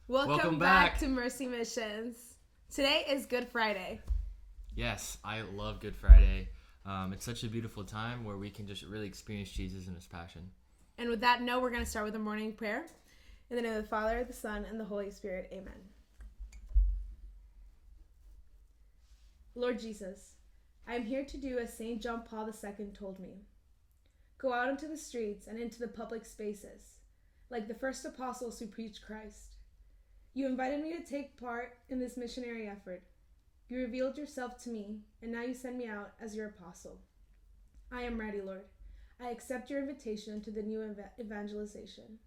Welcome back to Mercy Missions. Today is Good Friday. Yes, I love Good Friday. It's such a beautiful time where we can just really experience Jesus and his passion. And with that note, we're going to start with a morning prayer. In the name of the Father, the Son, and the Holy Spirit. Amen. Lord Jesus, I am here to do as St. John Paul II told me. Go out into the streets and into the public spaces, like the first apostles who preached Christ. You invited me to take part in this missionary effort. You revealed yourself to me, and now you send me out as your apostle. I am ready, Lord. I accept your invitation to the new evangelization.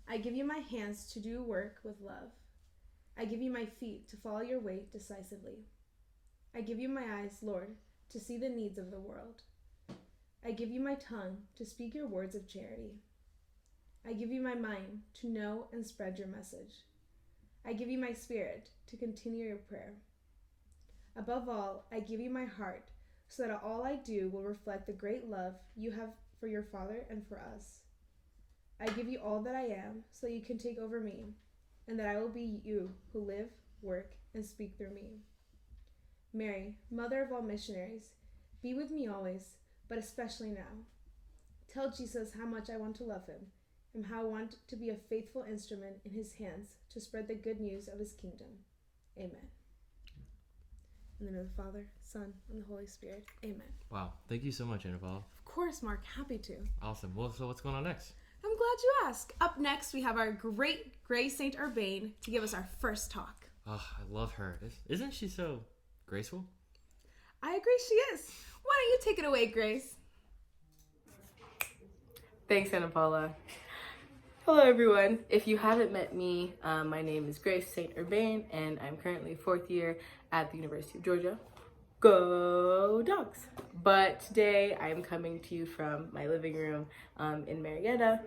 I give you my hands to do work with love. I give you my feet to follow your way decisively. I give you my eyes, Lord, to see the needs of the world. I give you my tongue to speak your words of charity. I give you my mind to know and spread your message. I give you my spirit to continue your prayer. Above all, I give you my heart so that all I do will reflect the great love you have for your Father and for us. I give you all that I am so you can take over me, and that I will be you who live, work, and speak through me. Mary, Mother of all missionaries, be with me always, but especially now. Tell Jesus how much I want to love him, and how I want to be a faithful instrument in his hands to spread the good news of his kingdom. Amen. In the name of the Father, Son, and the Holy Spirit. Amen. Wow. Thank you so much, Annabelle. Of course, Mark. Happy to. Awesome. Well, so what's going on next? I'm glad you asked. Up next, we have our great Grace St. Urbain to give us our first talk. Oh, I love her. Isn't she so graceful? I agree she is. Why don't you take it away, Grace? Thanks, Anna Paula. Hello, everyone. If you haven't met me, my name is Grace St. Urbain, and I'm currently fourth year at the University of Georgia. Go Dogs! But today I'm coming to you from my living room in Marietta.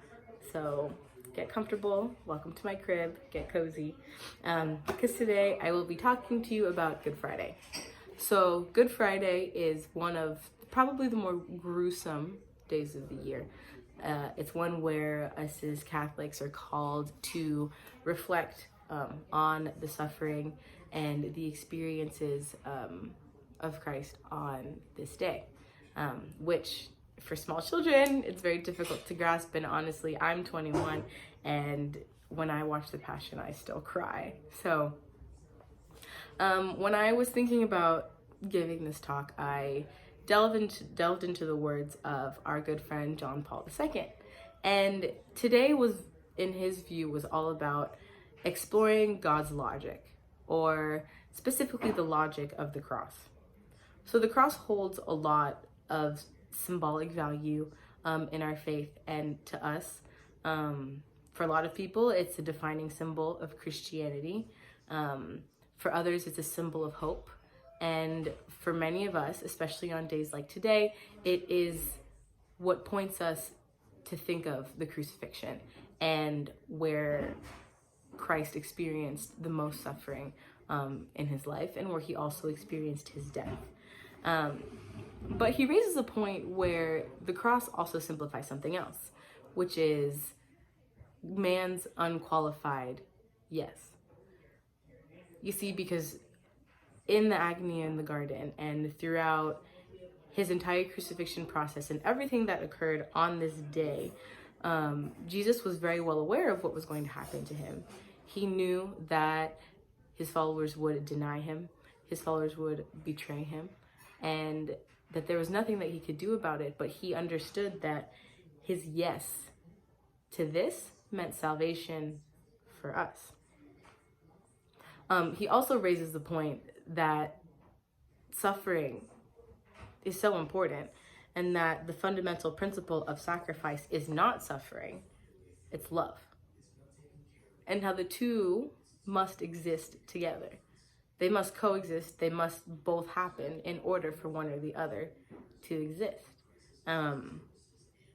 So get comfortable, welcome to my crib, get cozy. Because today I will be talking to you about Good Friday. So Good Friday is one of probably the more gruesome days of the year. It's one where us as Catholics are called to reflect on the suffering and the experiences of Christ on this day, which for small children, it's very difficult to grasp. And honestly, I'm 21, and when I watch The Passion, I still cry. So when I was thinking about giving this talk, I delved into the words of our good friend John Paul II. And today was, in his view, was all about exploring God's logic, or specifically the logic of the cross. So the cross holds a lot of symbolic value in our faith, and to us, for a lot of people, it's a defining symbol of Christianity. For others, it's a symbol of hope. And for many of us, especially on days like today, it is what points us to think of the crucifixion and where Christ experienced the most suffering in his life, and where he also experienced his death. But he raises a point where the cross also simplifies something else, which is man's unqualified yes. You see, because in the agony in the garden and throughout his entire crucifixion process and everything that occurred on this day, Jesus was very well aware of what was going to happen to him. He knew that his followers would deny him, his followers would betray him, and that there was nothing that he could do about it, but he understood that his yes to this meant salvation for us. He also raises the point that suffering is so important, and that the fundamental principle of sacrifice is not suffering, it's love. And how the two must exist together. They must coexist, they must both happen in order for one or the other to exist. And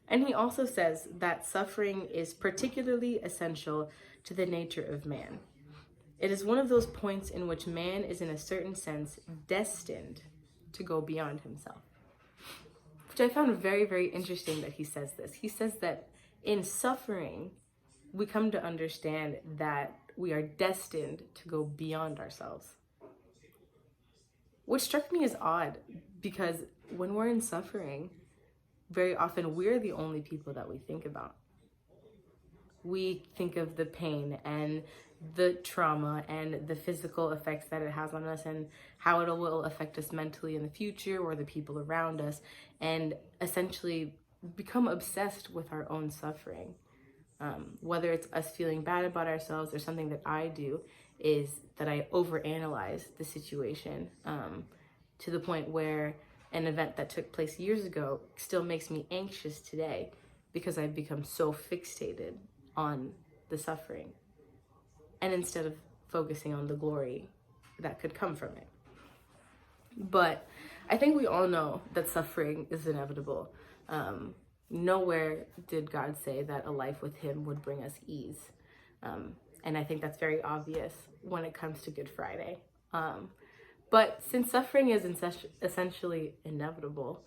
he also says that suffering is particularly essential to the nature of man. It is one of those points in which man is in a certain sense destined to go beyond himself. Which I found very, very interesting that he says this. He says that in suffering, we come to understand that we are destined to go beyond ourselves. Which struck me as odd, because when we're in suffering, very often we're the only people that we think about. We think of the pain and the trauma and the physical effects that it has on us and how it will affect us mentally in the future or the people around us, and essentially become obsessed with our own suffering. Whether it's us feeling bad about ourselves, or something that I do is that I overanalyze the situation to the point where an event that took place years ago still makes me anxious today, because I've become so fixated on the suffering, and instead of focusing on the glory that could come from it. But I think we all know that suffering is inevitable. Nowhere did God say that a life with him would bring us ease. And I think that's very obvious when it comes to Good Friday. But since suffering is essentially inevitable,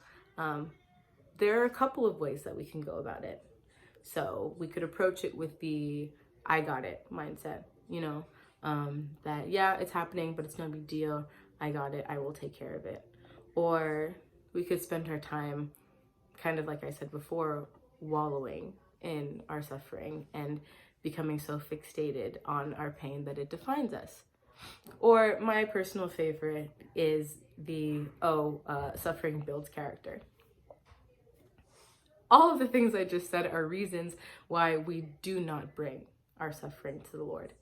there are a couple of ways that we can go about it. So we could approach it with the I got it mindset, that yeah, it's happening, but it's no big deal. I got it. I will take care of it. Or we could spend our time, kind of like I said before, wallowing in our suffering and becoming so fixated on our pain that it defines us. Or my personal favorite is the suffering builds character. All of the things I just said are reasons why we do not bring our suffering to the Lord.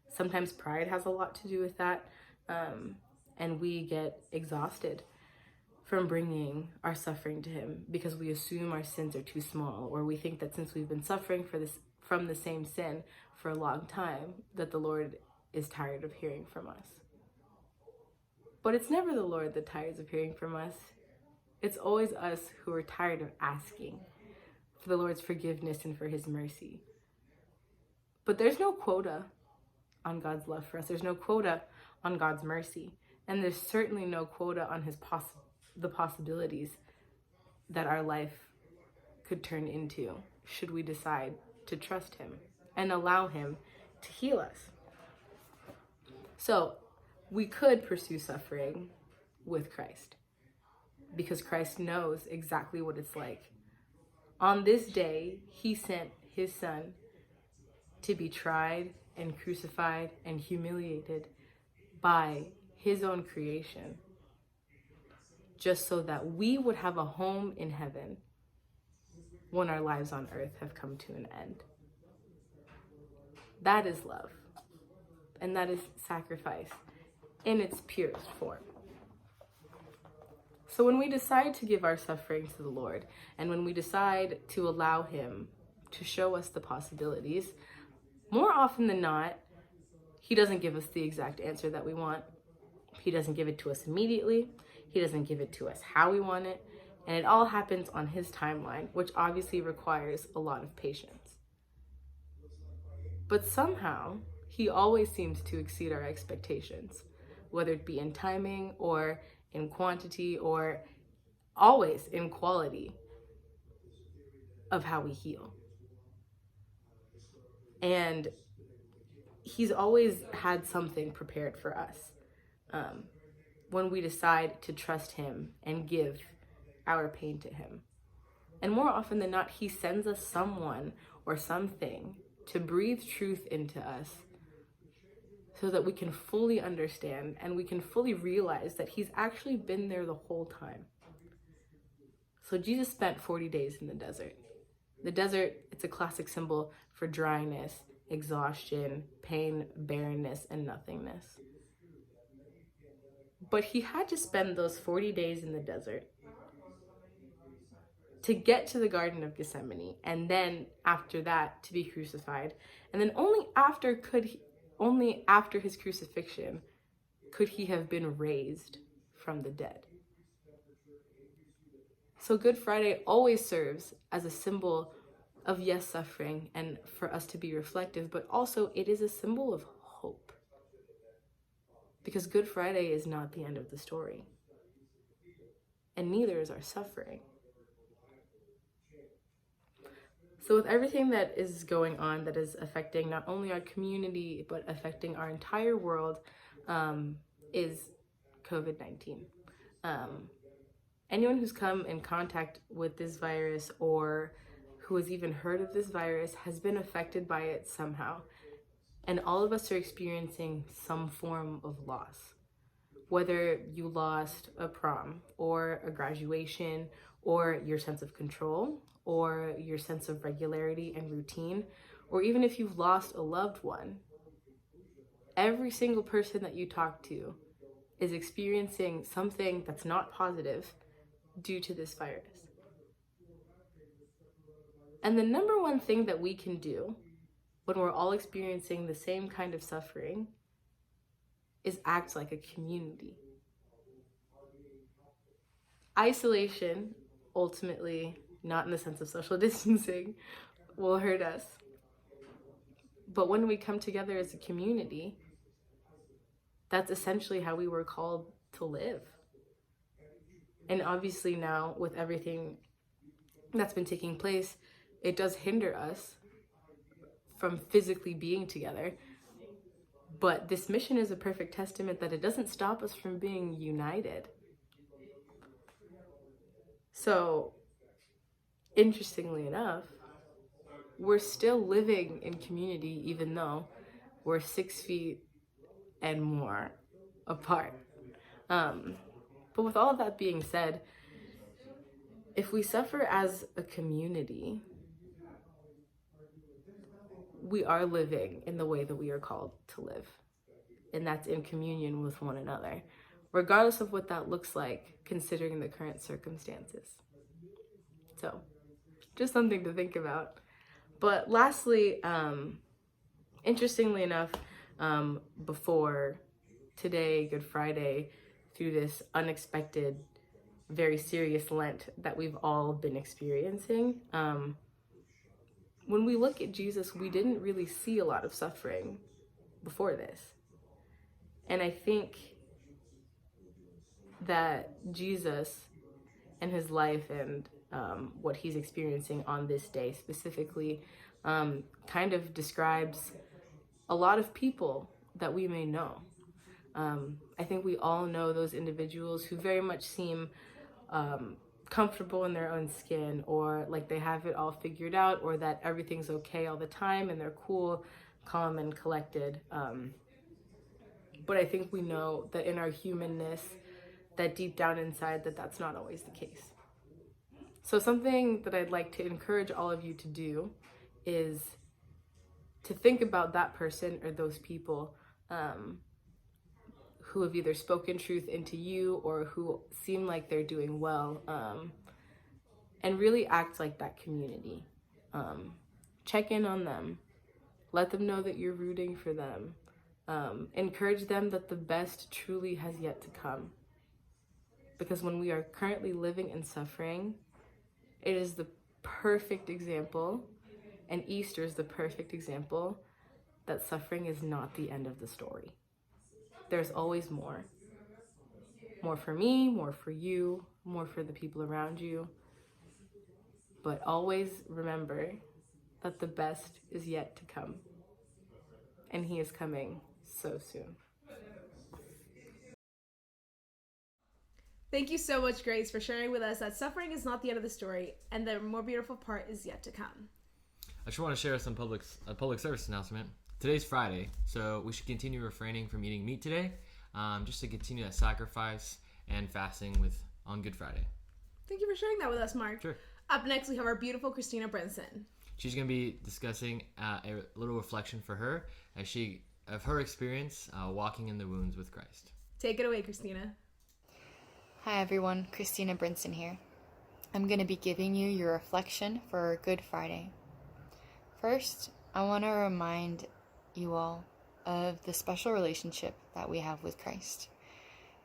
Sometimes pride has a lot to do with that, and we get exhausted from bringing our suffering to him because we assume our sins are too small, or we think that since we've been suffering from the same sin for a long time, that the Lord is tired of hearing from us. But it's never the Lord that tires of hearing from us. It's always us who are tired of asking for the Lord's forgiveness and for his mercy. But there's no quota on God's love for us. There's no quota on God's mercy. And there's certainly no quota on the possibilities that our life could turn into should we decide to trust him and allow him to heal us. So we could pursue suffering with Christ, because Christ knows exactly what it's like. On this day, he sent his son to be tried and crucified and humiliated by his own creation, just so that we would have a home in heaven when our lives on earth have come to an end. That is love, and that is sacrifice in its purest form. So when we decide to give our suffering to the Lord, and when we decide to allow him to show us the possibilities, more often than not, he doesn't give us the exact answer that we want. He doesn't give it to us immediately. He doesn't give it to us how we want it. And it all happens on his timeline, which obviously requires a lot of patience. But somehow, he always seems to exceed our expectations, whether it be in timing or in quantity, or always in quality of how we heal. And he's always had something prepared for us when we decide to trust him and give our pain to him. And more often than not, he sends us someone or something to breathe truth into us, so that we can fully understand and we can fully realize that he's actually been there the whole time. So Jesus spent 40 days in the desert. The desert, it's a classic symbol for dryness, exhaustion, pain, barrenness, and nothingness. But he had to spend those 40 days in the desert to get to the Garden of Gethsemane, and then after that to be crucified. And then only after his crucifixion could he have been raised from the dead. So Good Friday always serves as a symbol of, yes, suffering, and for us to be reflective, but also it is a symbol of hope. Because Good Friday is not the end of the story, and neither is our suffering. So with everything that is going on that is affecting not only our community, but affecting our entire world, is COVID-19. Anyone who's come in contact with this virus or who has even heard of this virus has been affected by it somehow. And all of us are experiencing some form of loss. Whether you lost a prom or a graduation or your sense of control or your sense of regularity and routine, or even if you've lost a loved one, every single person that you talk to is experiencing something that's not positive due to this virus. And the number one thing that we can do when we're all experiencing the same kind of suffering is act like a community. Isolation, ultimately, not in the sense of social distancing, will hurt us. But when we come together as a community, that's essentially how we were called to live. And obviously now, with everything that's been taking place, it does hinder us from physically being together. But this mission is a perfect testament that it doesn't stop us from being united. So, interestingly enough, we're still living in community even though we're 6 feet and more apart. But with all of that being said, if we suffer as a community, we are living in the way that we are called to live. And that's in communion with one another, regardless of what that looks like, considering the current circumstances. So, just something to think about. But lastly, interestingly enough, before today, Good Friday, through this unexpected, very serious Lent that we've all been experiencing, when we look at Jesus, we didn't really see a lot of suffering before this. And I think that Jesus and his life and what he's experiencing on this day specifically kind of describes a lot of people that we may know. I think we all know those individuals who very much seem comfortable in their own skin, or like they have it all figured out, or that everything's okay all the time and they're cool, calm, and collected. But I think we know that in our humanness, that deep down inside, that's not always the case. So something that I'd like to encourage all of you to do is to think about that person or those people who have either spoken truth into you or who seem like they're doing well, and really act like that community. Check in on them. Let them know that you're rooting for them. Encourage them that the best truly has yet to come. Because when we are currently living in suffering, it is the perfect example, and Easter is the perfect example, that suffering is not the end of the story. There's always more. More for me, more for you, more for the people around you. But always remember that the best is yet to come. And he is coming so soon. Thank you so much, Grace, for sharing with us that suffering is not the end of the story, and the more beautiful part is yet to come. I just want to share some public service announcement. Today's Friday, so we should continue refraining from eating meat today, just to continue that sacrifice and fasting on Good Friday. Thank you for sharing that with us, Mark. Sure. Up next, we have our beautiful Christina Brinson. She's going to be discussing a little reflection for her of her experience walking in the wounds with Christ. Take it away, Christina. Hi everyone, Christina Brinson here. I'm going to be giving you your reflection for Good Friday. First, I want to remind you all of the special relationship that we have with Christ,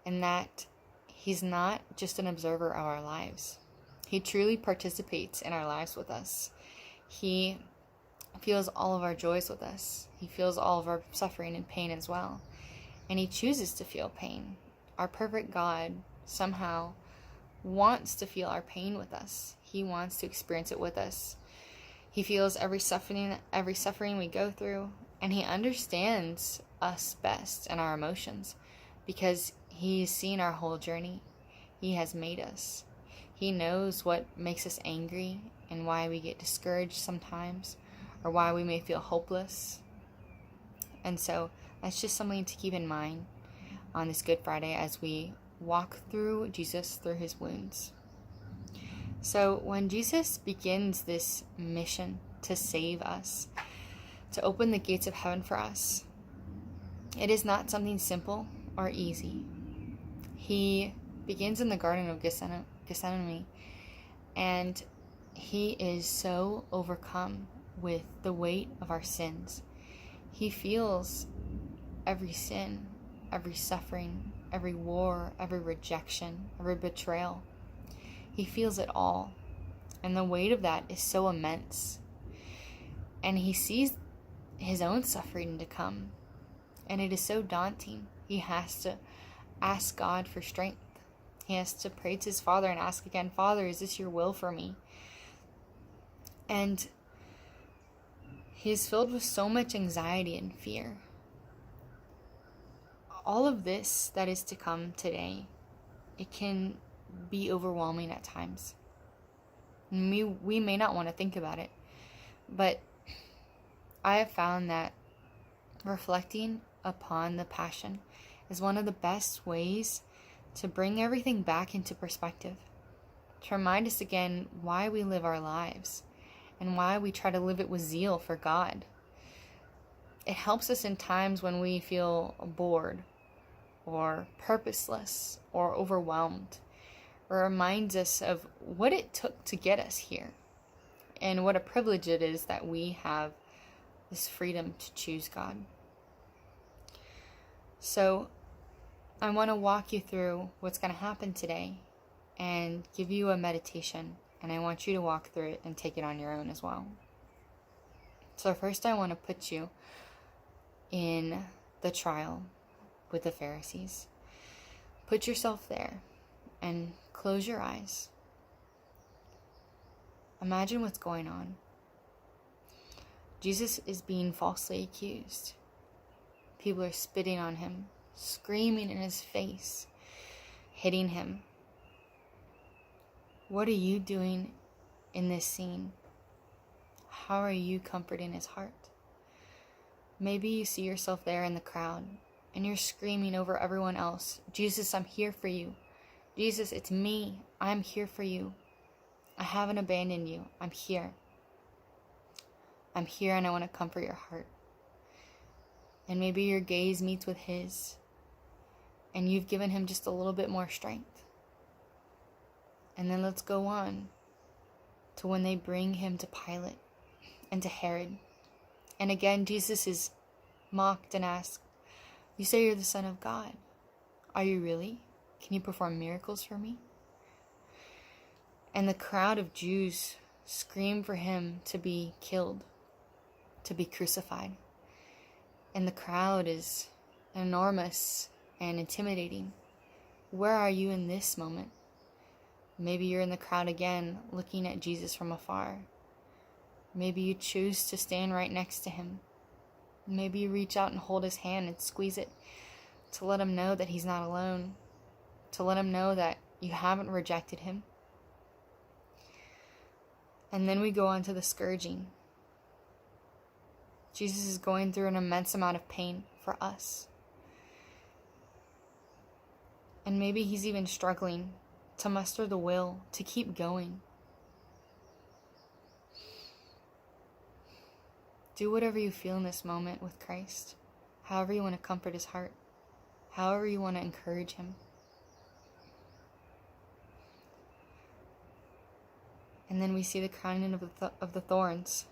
and that he's not just an observer of our lives. He truly participates in our lives with us. He feels all of our joys with us. He feels all of our suffering and pain as well. And he chooses to feel pain. Our perfect God somehow wants to feel our pain with us. He wants to experience it with us. He feels every suffering we go through, and he understands us best and our emotions because he's seen our whole journey. He has made us. He knows what makes us angry and why we get discouraged sometimes, or why we may feel hopeless. And so that's just something to keep in mind on this Good Friday as we walk through Jesus through his wounds. So when Jesus begins this mission to save us, to open the gates of heaven for us, it is not something simple or easy. He begins in the Garden of Gethsemane, and he is so overcome with the weight of our sins. He feels every sin, every suffering, every war, every rejection, every betrayal. He feels it all. And the weight of that is so immense. And he sees his own suffering to come. And it is so daunting. He has to ask God for strength. He has to pray to his Father and ask again, Father, is this your will for me? And he is filled with so much anxiety and fear. All of this that is to come today, it can be overwhelming at times. We may not want to think about it, but I have found that reflecting upon the Passion is one of the best ways to bring everything back into perspective, to remind us again why we live our lives and why we try to live it with zeal for God. It helps us in times when we feel bored or purposeless or overwhelmed. It reminds us of what it took to get us here and what a privilege it is that we have this freedom to choose God. So I want to walk you through what's going to happen today and give you a meditation, and I want you to walk through it and take it on your own as well. So first I want to put you in the trial with the Pharisees. Put yourself there and close your eyes. Imagine what's going on. Jesus is being falsely accused. People are spitting on him, screaming in his face, hitting him. What are you doing in this scene? How are you comforting his heart? Maybe you see yourself there in the crowd and you're screaming over everyone else, Jesus, I'm here for you. Jesus, it's me. I'm here for you. I haven't abandoned you. I'm here. I'm here and I want to comfort your heart. And maybe your gaze meets with his and you've given him just a little bit more strength. And then let's go on to when they bring him to Pilate and to Herod. And again, Jesus is mocked and asked, you say you're the Son of God. Are you really? Can you perform miracles for me? And the crowd of Jews scream for him to be killed, to be crucified. And the crowd is enormous and intimidating. Where are you in this moment? Maybe you're in the crowd again, looking at Jesus from afar. Maybe you choose to stand right next to him. Maybe you reach out and hold his hand and squeeze it to let him know that he's not alone, to let him know that you haven't rejected him. And then we go on to the scourging. Jesus is going through an immense amount of pain for us. And maybe he's even struggling to muster the will to keep going. Do whatever you feel in this moment with Christ, however you want to comfort his heart, however you want to encourage him. And then we see the crowning of the thorns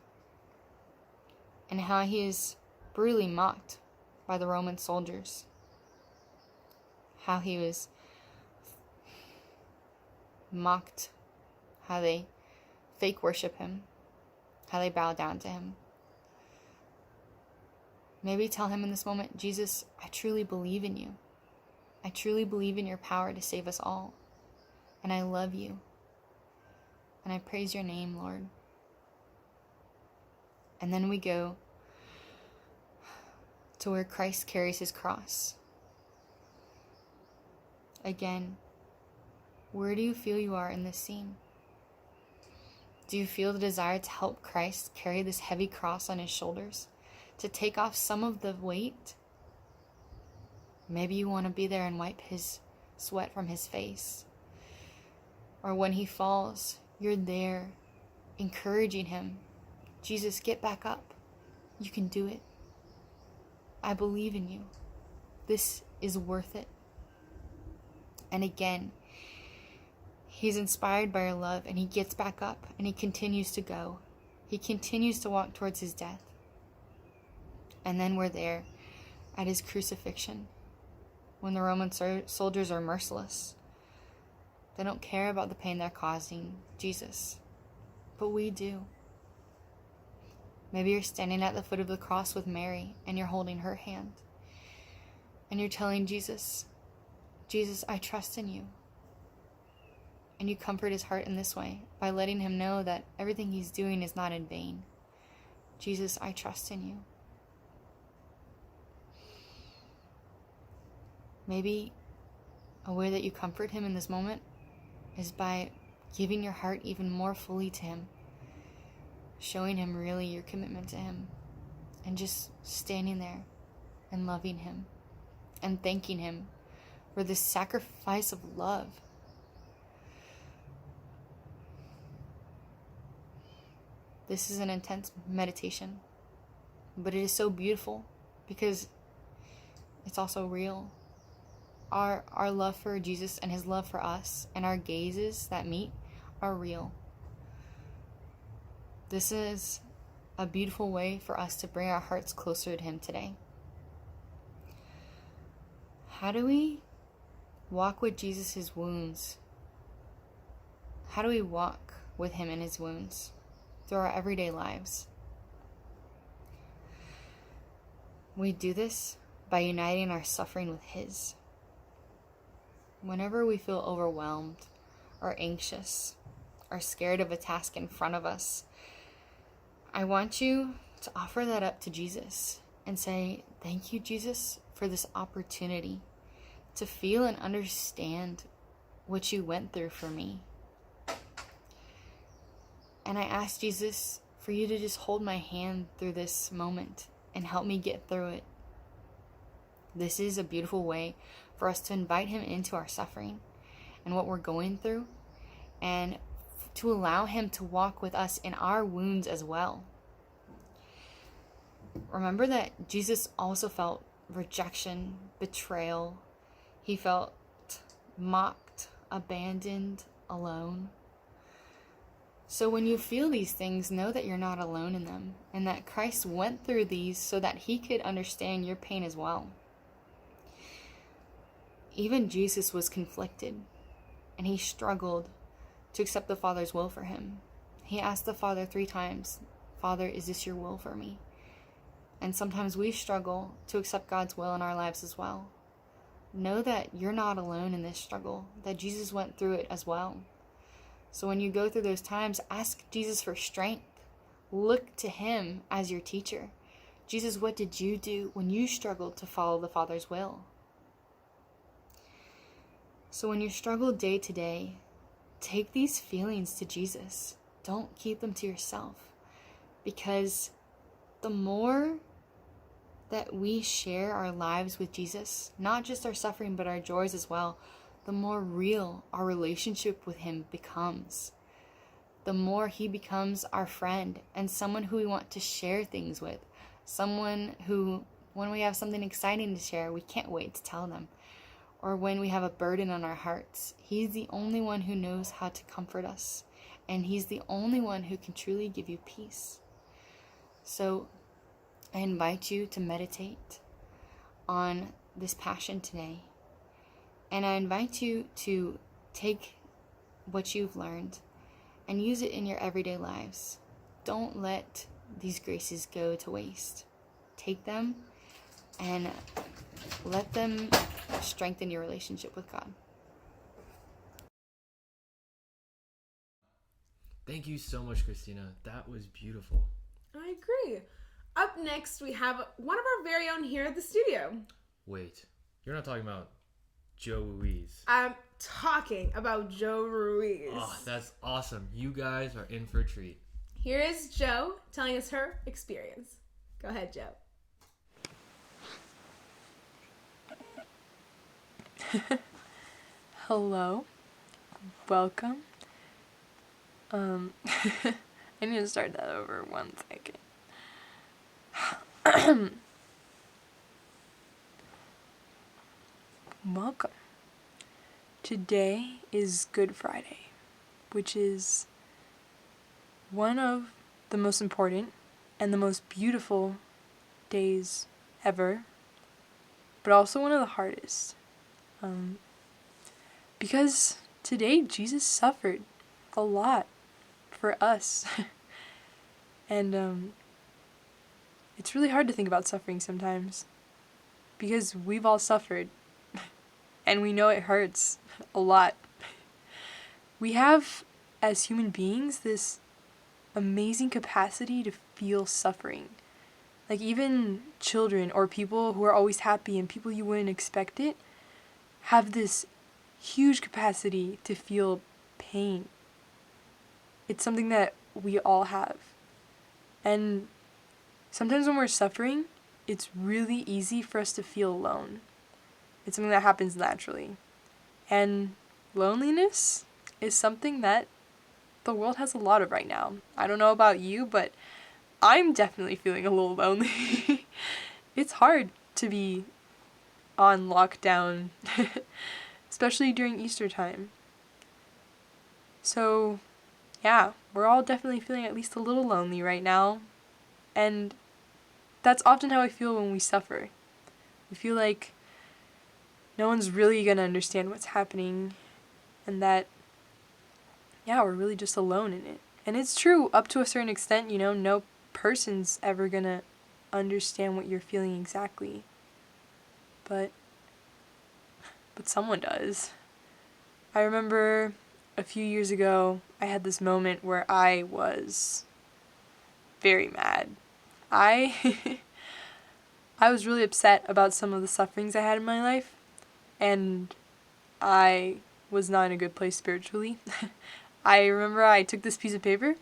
and how he is brutally mocked by the Roman soldiers. How he was mocked, how they fake worship him, how they bow down to him. Maybe tell him in this moment, Jesus, I truly believe in you. I truly believe in your power to save us all. And I love you. And I praise your name, Lord. And then we go to where Christ carries his cross. Again, where do you feel you are in this scene? Do you feel the desire to help Christ carry this heavy cross on his shoulders? To take off some of the weight? Maybe you want to be there and wipe his sweat from his face. Or when he falls, you're there encouraging him. Jesus, get back up. You can do it. I believe in you. This is worth it. And again, he's inspired by your love, and he gets back up and he continues to go. He continues to walk towards his death. And then we're there at his crucifixion when the Roman soldiers are merciless. They don't care about the pain they're causing Jesus, but we do. Maybe you're standing at the foot of the cross with Mary and you're holding her hand and you're telling Jesus, Jesus, I trust in you. And you comfort his heart in this way by letting him know that everything he's doing is not in vain. Jesus, I trust in you. Maybe a way that you comfort him in this moment is by giving your heart even more fully to him, showing him really your commitment to him, and just standing there and loving him and thanking him for this sacrifice of love. This is an intense meditation, but it is so beautiful because it's also real. Our love for Jesus and his love for us and our gazes that meet are real. This is a beautiful way for us to bring our hearts closer to him today. How do we walk with Jesus' wounds? How do we walk with him in his wounds through our everyday lives? We do this by uniting our suffering with his. Whenever we feel overwhelmed or anxious or scared of a task in front of us, I want you to offer that up to Jesus and say, thank you, Jesus, for this opportunity to feel and understand what you went through for me. And I ask Jesus for you to just hold my hand through this moment and help me get through it. This is a beautiful way for us to invite him into our suffering and what we're going through, and to allow him to walk with us in our wounds as well. Remember that Jesus also felt rejection, betrayal. He felt mocked, abandoned, alone. So when you feel these things, know that you're not alone in them, and that Christ went through these so that he could understand your pain as well. Even Jesus was conflicted, and he struggled to accept the Father's will for him. He asked the Father 3 times, Father, is this your will for me? And sometimes we struggle to accept God's will in our lives as well. Know that you're not alone in this struggle, that Jesus went through it as well. So when you go through those times, ask Jesus for strength. Look to him as your teacher. Jesus, what did you do when you struggled to follow the Father's will? So when you struggle day to day, take these feelings to Jesus. Don't keep them to yourself. Because the more that we share our lives with Jesus, not just our suffering, but our joys as well, the more real our relationship with him becomes. The more he becomes our friend and someone who we want to share things with. Someone who, when we have something exciting to share, we can't wait to tell them. Or when we have a burden on our hearts, he's the only one who knows how to comfort us. And he's the only one who can truly give you peace. So I invite you to meditate on this passion today. And I invite you to take what you've learned and use it in your everyday lives. Don't let these graces go to waste. Take them and let them strengthen your relationship with God. Thank you so much, Christina. That was beautiful. I agree. Up next, we have one of our very own here at the studio. Wait, you're not talking about Joe Ruiz. I'm talking about Joe Ruiz. Oh, that's awesome. You guys are in for a treat. Here is Joe telling us her experience. Go ahead, Joe. Hello. Welcome. I need to start that over 1 second. Welcome. Today is Good Friday, which is one of the most important and the most beautiful days ever, but also one of the hardest. Because today Jesus suffered a lot for us. And it's really hard to think about suffering sometimes, because we've all suffered and we know it hurts a lot. We have, as human beings, this amazing capacity to feel suffering. Like, even children or people who are always happy and people you wouldn't expect it have this huge capacity to feel pain. It's something that we all have. And sometimes when we're suffering, it's really easy for us to feel alone. It's something that happens naturally. And loneliness is something that the world has a lot of right now. I don't know about you, but I'm definitely feeling a little lonely. It's hard to be on lockdown, especially during Easter time. So, yeah, we're all definitely feeling at least a little lonely right now. And that's often how I feel when we suffer. We feel like no one's really going to understand what's happening, and that, yeah, we're really just alone in it. And it's true, up to a certain extent, no person's ever going to understand what you're feeling exactly. But someone does. I remember a few years ago, I had this moment where I was very mad. I was really upset about some of the sufferings I had in my life, and I was not in a good place spiritually. I remember I took this piece of paper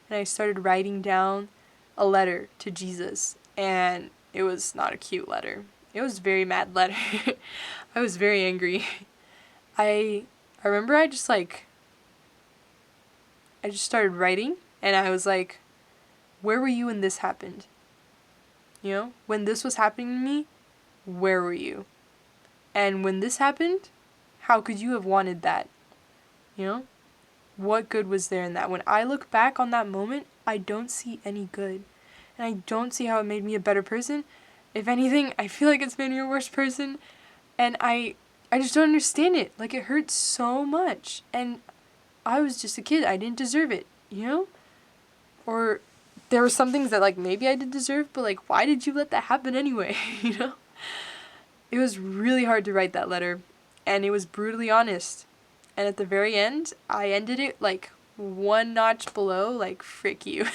and I started writing down a letter to Jesus, and it was not a cute letter. It was a very mad letter. I was very angry. I remember I just started writing, and I was like, where were you when this happened? When this was happening to me, where were you? And when this happened, how could you have wanted that? What good was there in that? When I look back on that moment, I don't see any good. And I don't see how it made me a better person. If anything, I feel like it's made me a worse person. And I just don't understand it. Like, it hurts so much. And I was just a kid. I didn't deserve it, Or there were some things that, maybe I did deserve, but, why did you let that happen anyway, It was really hard to write that letter, and it was brutally honest. And at the very end, I ended it, one notch below, frick you.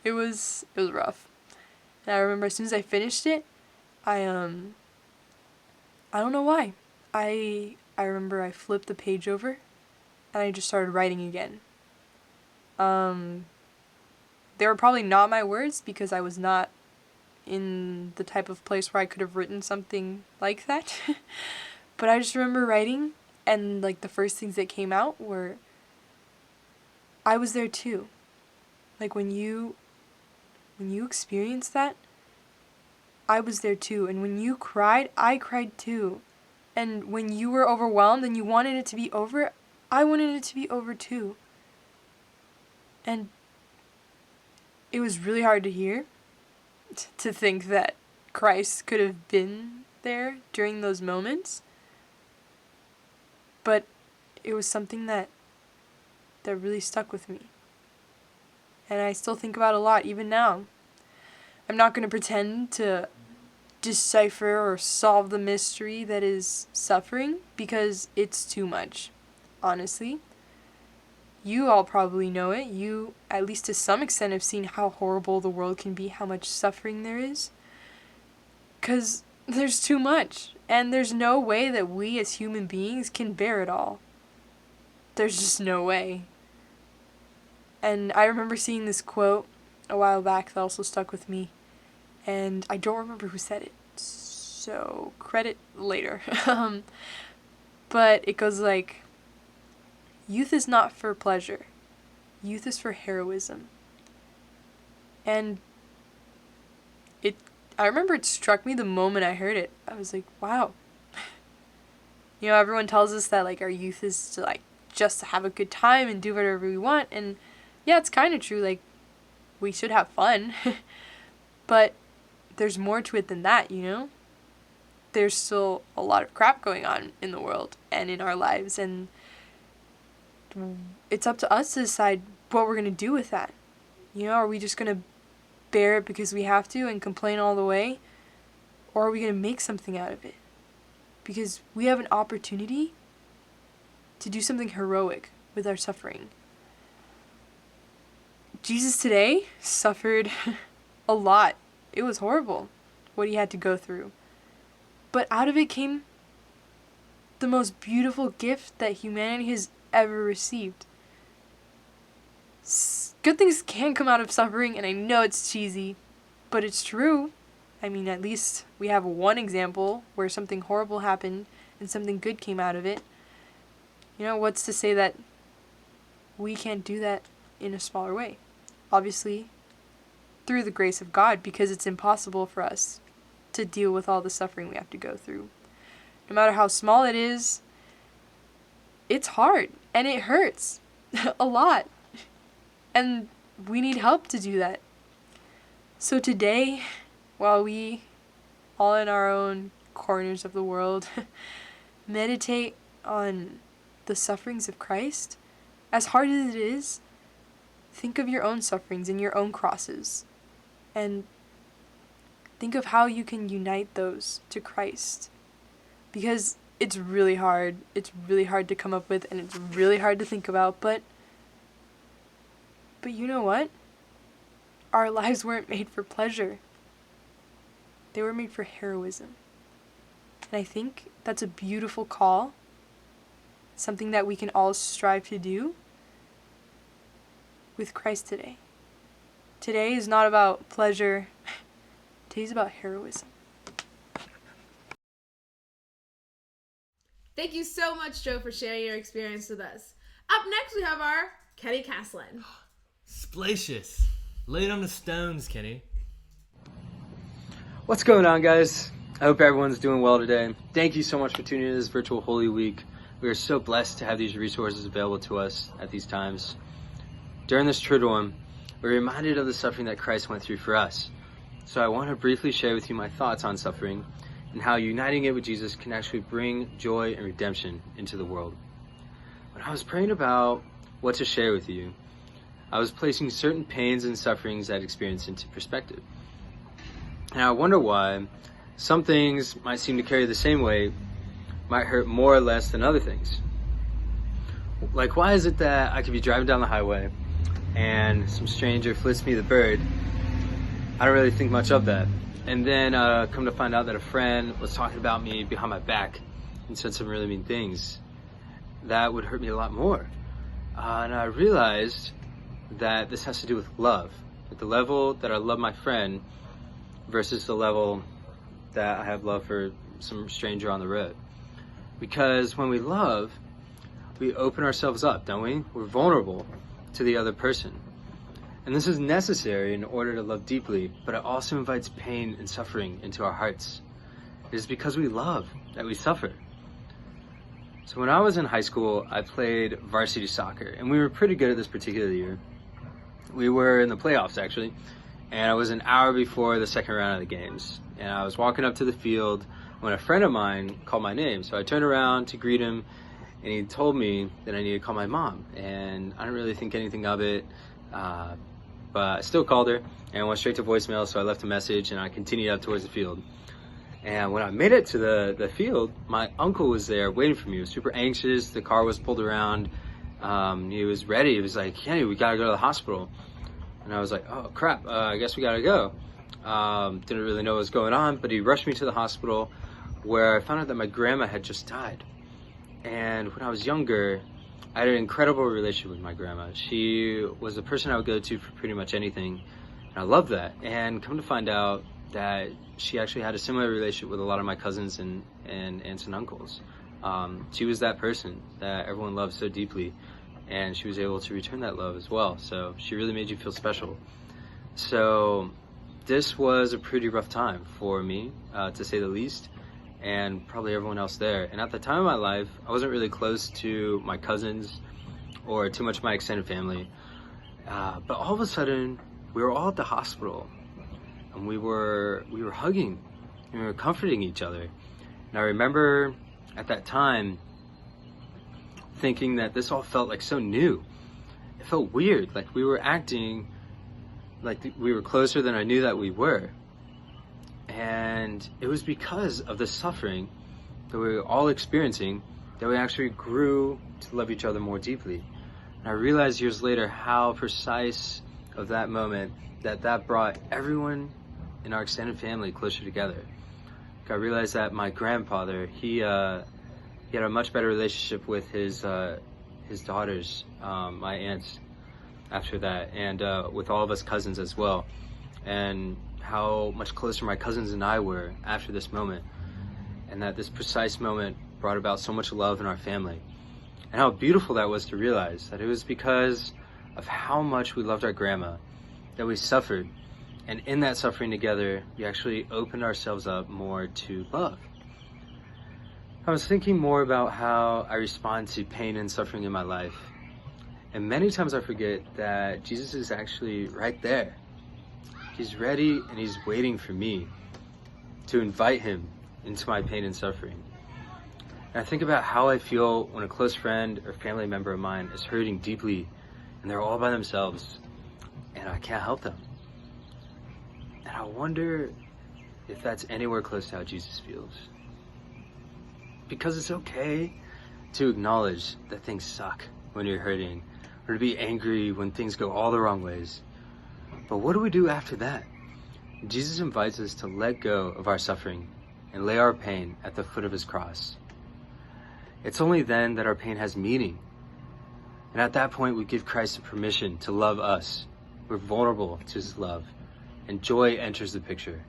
It was rough. And I remember as soon as I finished it, I don't know why. I remember I flipped the page over, and I just started writing again. They were probably not my words, because I was not in the type of place where I could have written something like that. But I just remember writing, and the first things that came out were, I was there too. When you experienced that, I was there too. And when you cried, I cried too. And when you were overwhelmed and you wanted it to be over, I wanted it to be over too. And it was really hard to hear, to think that Christ could have been there during those moments. But it was something that really stuck with me. And I still think about it a lot, even now. I'm not going to pretend to decipher or solve the mystery that is suffering, because it's too much, honestly. You all probably know it. You, at least to some extent, have seen how horrible the world can be, how much suffering there is. 'Cause there's too much, and there's no way that we as human beings can bear it all. There's just no way. And I remember seeing this quote a while back that also stuck with me, and I don't remember who said it, so credit later. But it goes like, youth is not for pleasure. Youth is for heroism. And I remember it struck me the moment I heard it. I was like, wow. You know, everyone tells us that, like, our youth is to, like, just to have a good time and do whatever we want. And yeah, it's kind of true. Like, we should have fun. But there's more to it than that, you know? There's still a lot of crap going on in the world and in our lives. And it's up to us to decide what we're going to do with that. You know, are we just going to bear it because we have to and complain all the way? Or are we going to make something out of it? Because we have an opportunity to do something heroic with our suffering. Jesus today suffered a lot. It was horrible what he had to go through. But out of it came the most beautiful gift that humanity has ever received. Good things can come out of suffering, and I know it's cheesy, but it's true. I mean, at least we have one example where something horrible happened and something good came out of it. You know, what's to say that we can't do that in a smaller way? Obviously, through the grace of God, because it's impossible for us to deal with all the suffering we have to go through. No matter how small it is, it's hard, and it hurts a lot. And we need help to do that. So today, while we, all in our own corners of the world, meditate on the sufferings of Christ, as hard as it is, think of your own sufferings and your own crosses. And think of how you can unite those to Christ. Because it's really hard. It's really hard to come up with, and it's really hard to think about, but you know what? Our lives weren't made for pleasure. They were made for heroism. And I think that's a beautiful call, something that we can all strive to do with Christ today. Today is not about pleasure. Today's about heroism. Thank you so much, Joe, for sharing your experience with us. Up next, we have our Kenny Caslin. Splacious. Lay it on the stones, Kenny. What's going on, guys? I hope everyone's doing well today. Thank you so much for tuning in to this virtual Holy Week. We are so blessed to have these resources available to us at these times. During this Triduum, we're reminded of the suffering that Christ went through for us. So I want to briefly share with you my thoughts on suffering and how uniting it with Jesus can actually bring joy and redemption into the world. When I was praying about what to share with you, I was placing certain pains and sufferings I'd experienced into perspective. And I wonder why some things might seem to carry the same weight, might hurt more or less than other things. Like, why is it that I could be driving down the highway and some stranger flips me the bird? I don't really think much of that. And then come to find out that a friend was talking about me behind my back and said some really mean things. That would hurt me a lot more. And I realized that this has to do with love, at the level that I love my friend versus the level that I have love for some stranger on the road. Because when we love, we open ourselves up, don't we? We're vulnerable to the other person. And this is necessary in order to love deeply, but it also invites pain and suffering into our hearts. It is because we love that we suffer. So when I was in high school, I played varsity soccer, and we were pretty good at this particular year. We were in the playoffs, actually, and it was an hour before the second round of the games. And I was walking up to the field when a friend of mine called my name. So I turned around to greet him, and he told me that I needed to call my mom. And I didn't really think anything of it, but I still called her and went straight to voicemail. So I left a message, and I continued up towards the field. And when I made it to the field, my uncle was there waiting for me. He was super anxious. The car was pulled around, He was ready. He was like, Kenny, we gotta go to the hospital. And I was like, oh crap, I guess we gotta go. Didn't really know what was going on, but he rushed me to the hospital, where I found out that my grandma had just died. And when I was younger, I had an incredible relationship with my grandma. She was a person I would go to for pretty much anything, and I loved that. And come to find out that she actually had a similar relationship with a lot of my cousins and aunts and uncles. She was that person that everyone loved so deeply, and she was able to return that love as well. So she really made you feel special. So this was a pretty rough time for me, to say the least, and probably everyone else there. And at the time of my life, I wasn't really close to my cousins or too much of my extended family. But all of a sudden, we were all at the hospital, and we were hugging, and we were comforting each other. And I remember at that time thinking that this all felt like so new. It felt weird, like we were acting like we were closer than I knew that we were. And it was because of the suffering that we were all experiencing that we actually grew to love each other more deeply. And I realized years later how precise of that moment that brought everyone in our extended family closer together. I realized that my grandfather, he had a much better relationship with his daughters, my aunts, after that, and with all of us cousins as well, and how much closer my cousins and I were after this moment, and that this precise moment brought about so much love in our family, and how beautiful that was to realize that it was because of how much we loved our grandma that we suffered, and in that suffering together, we actually opened ourselves up more to love. I was thinking more about how I respond to pain and suffering in my life, and many times I forget that Jesus is actually right there. He's ready and he's waiting for me to invite him into my pain and suffering. And I think about how I feel when a close friend or family member of mine is hurting deeply and they're all by themselves and I can't help them. And I wonder if that's anywhere close to how Jesus feels. Because it's okay to acknowledge that things suck when you're hurting, or to be angry when things go all the wrong ways. But what do we do after that? Jesus invites us to let go of our suffering and lay our pain at the foot of his cross. It's only then that our pain has meaning. And at that point, we give Christ the permission to love us. We're vulnerable to his love, and joy enters the picture.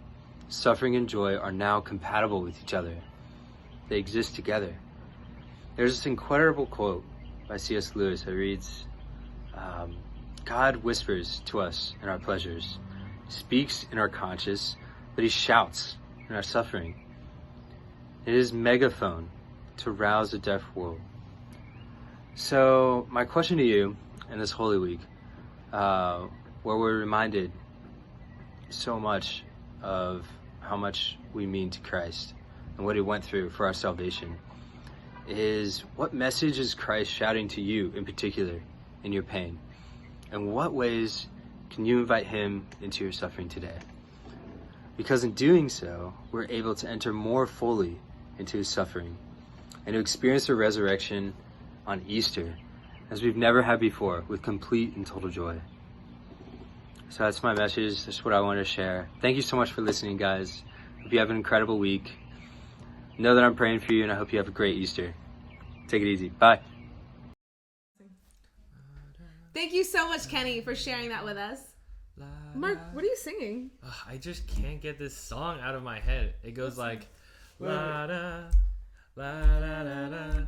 Suffering and joy are now compatible with each other. They exist together. There's this incredible quote by C.S. Lewis that reads, God whispers to us in our pleasures, speaks in our conscience, but he shouts in our suffering. It is megaphone to rouse a deaf world. So my question to you in this Holy Week, where we're reminded so much of how much we mean to Christ and what he went through for our salvation, is what message is Christ shouting to you in particular in your pain? And what ways can you invite him into your suffering today? Because in doing so, we're able to enter more fully into his suffering and to experience the resurrection on Easter as we've never had before, with complete and total joy. So that's my message. That's what I wanted to share. Thank you so much for listening, guys. Hope you have an incredible week. Know that I'm praying for you, and I hope you have a great Easter. Take it easy. Bye. Thank you so much, Kenny, for sharing that with us. Mark, what are you singing? I just can't get this song out of my head. It goes like la da la da da da.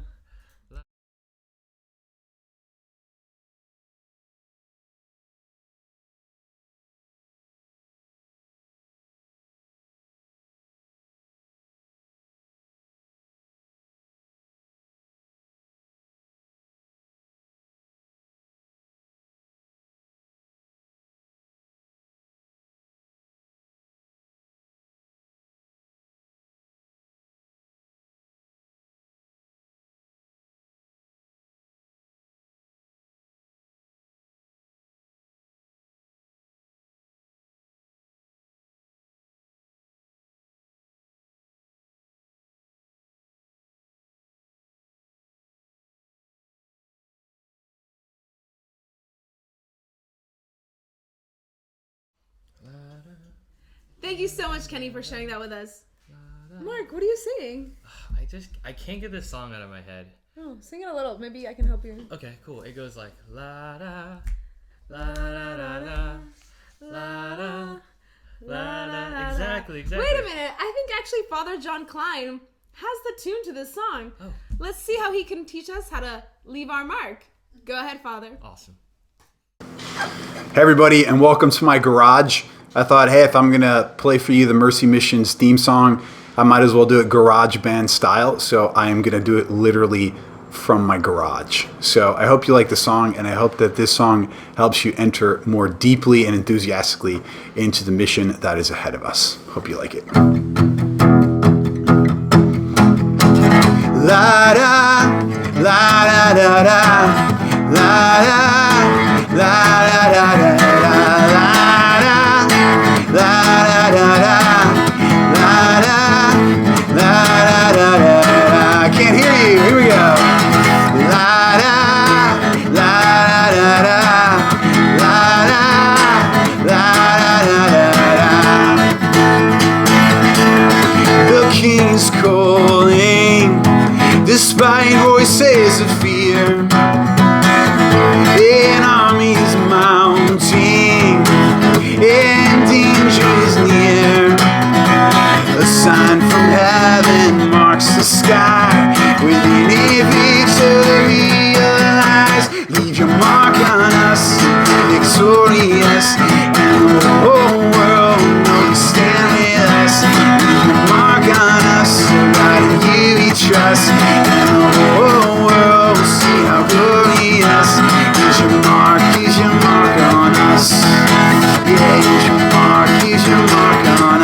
Thank you so much, Kenny, for sharing that with us. Mark, what are you singing? I can't get this song out of my head. Oh, sing it a little. Maybe I can help you. Okay, cool. It goes like la da la da da da la da la da. Exactly. Wait a minute. I think actually Father John Klein has the tune to this song. Oh. Let's see how he can teach us how to leave our mark. Go ahead, Father. Awesome. Hey everybody, and welcome to my garage. I thought, hey, if I'm gonna play for you the Mercy Mission's theme song, I might as well do it garage band style. So I am gonna do it literally from my garage. So I hope you like the song, and I hope that this song helps you enter more deeply and enthusiastically into the mission that is ahead of us. Hope you like it. La da, la da da da, la da, la da da da da, la da, la da da da, la da, la da da da. I can't hear you. Here we go. La da, la da da, la da, la da da da. The King's calling, despite voices of fear. An army is mounting, and danger is near. A sign from heaven marks the sky. Within a victory lies. Leave your mark on us, victorious, and the whole world know you stand with us. Leave your mark on us, God in you we trust, and the whole world will see how glorious is your mark on us. Yeah, is your mark on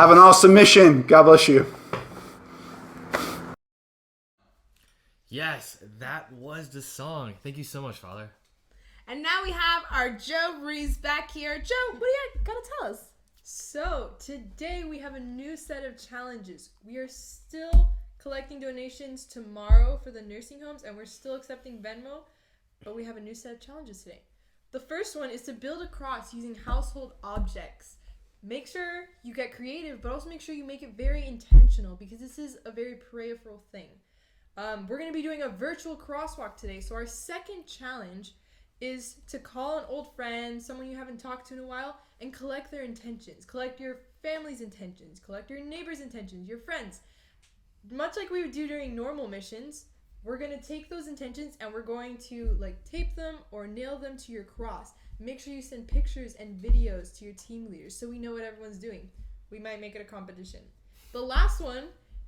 Have an awesome mission. God bless you. Yes, that was the song. Thank you so much, Father. And now we have our Joe Reeves back here. Joe, what do you got to tell us? So, today we have a new set of challenges. We are still collecting donations tomorrow for the nursing homes, and we're still accepting Venmo, but we have a new set of challenges today. The first one is to build a cross using household objects. Make sure you get creative, but also make sure you make it very intentional, because this is a very prayerful thing. We're going to be doing a virtual crosswalk today. So our second challenge is to call an old friend, someone you haven't talked to in a while, and collect their intentions. Collect your family's intentions. Collect your neighbor's intentions, your friends. Much like we would do during normal missions, we're going to take those intentions and we're going to tape them or nail them to your cross. Make sure you send pictures and videos to your team leaders so we know what everyone's doing. We might make it a competition. The last one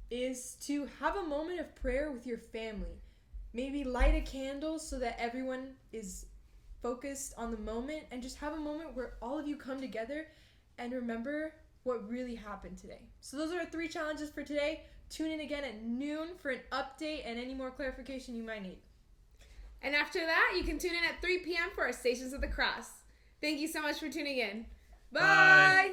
is to have a moment of prayer with your family. Maybe light a candle so that everyone is focused on the moment, and just have a moment where all of you come together and remember what really happened today. So those are our 3 challenges for today. Tune in again at noon for an update and any more clarification you might need. And after that, you can tune in at 3 p.m. for our Stations of the Cross. Thank you so much for tuning in. Bye. Bye.